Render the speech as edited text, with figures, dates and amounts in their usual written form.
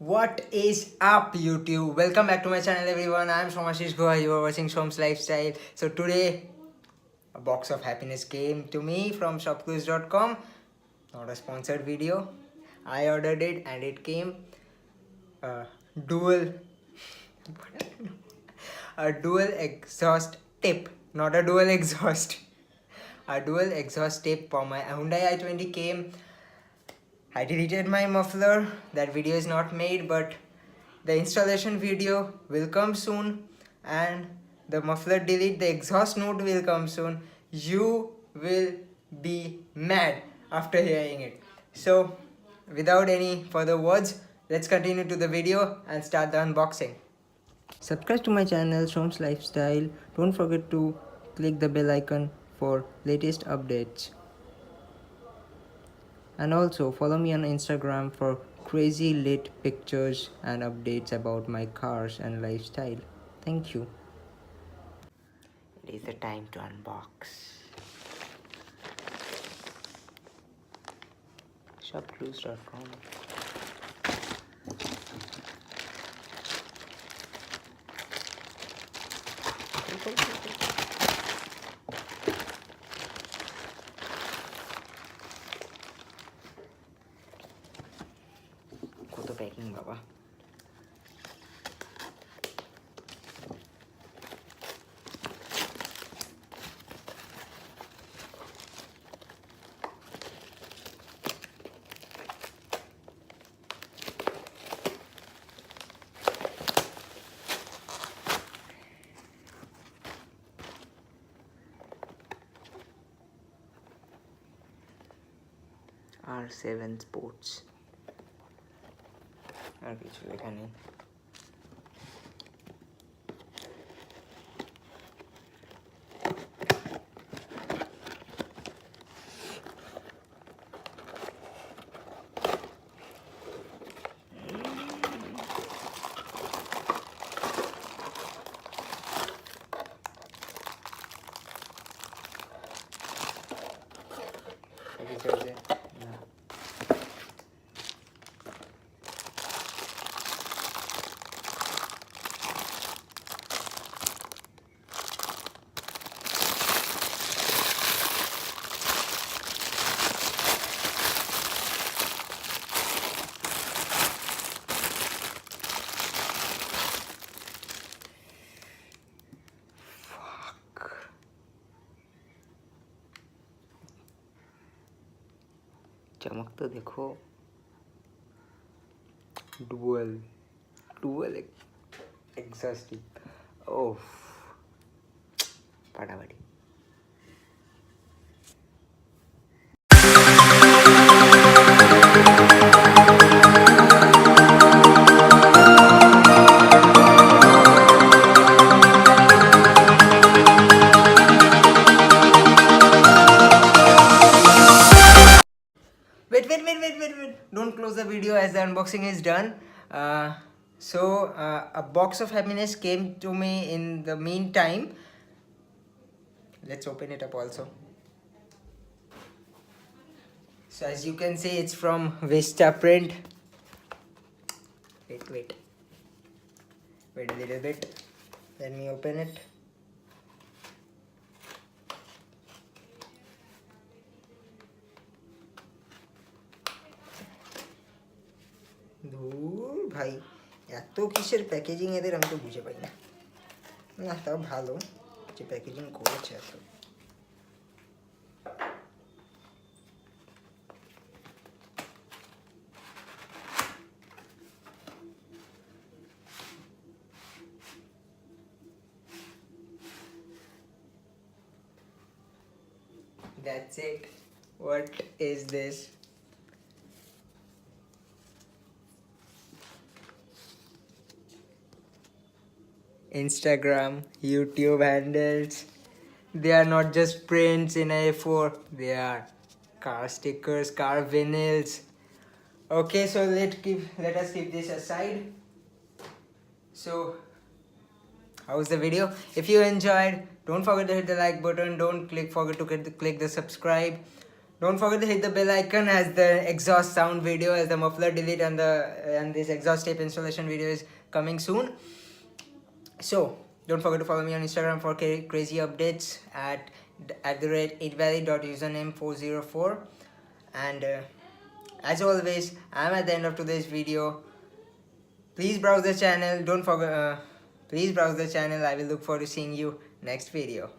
What is up, YouTube? Welcome back to my channel, everyone. I am Somasish Guha. You are watching Som's Lifestyle. So today, a box of happiness came to me from shopclues.com. Not a sponsored video. I ordered it and it came dual a dual exhaust tip, not a dual exhaust. A dual exhaust tip for my Hyundai i20 came. I deleted my muffler. That video is not made, but the installation video will come soon, and the muffler delete, the exhaust note will come soon. You will be mad after hearing it. So without any further words, let's continue to the video and start the unboxing. Subscribe to my channel Shom's Lifestyle. Don't forget to click the bell icon for latest updates. And also follow me on Instagram for crazy lit pictures and updates about my cars and lifestyle. Thank you. It is the time to unbox. Shopclues.com. কত packing বাবা। R7 Sports আর কিছু এখানে चमक तो देखो। Dual exhaust oh फटाफटी। Wait. Don't close the video as the unboxing is done. A box of happiness came to me in the meantime. Let's open it up also. So as you can see, it's from Vistaprint. Wait a little bit. Let me open it. ধুর ভাই, এত কিসের packaging এদের, আমি তো বুঝে পাই না। না তাও ভালো যে প্যাকেজিং করেছে এত। That's it. What is this? Instagram, YouTube handles. They are not just prints in A4, they are car stickers, car vinyls. Okay, so let us keep this aside. So how's the video? If you enjoyed, don't forget to hit the like button. Don't forget to click the subscribe. Don't forget to hit the bell icon as the exhaust sound video, as the muffler delete and this exhaust tape installation video is coming soon. So don't forget to follow me on Instagram for crazy updates at the @8valley.username404. And as always, I'm at the end of today's video. Please browse the channel. Don't forget. Please browse the channel. I will look forward to seeing you next video.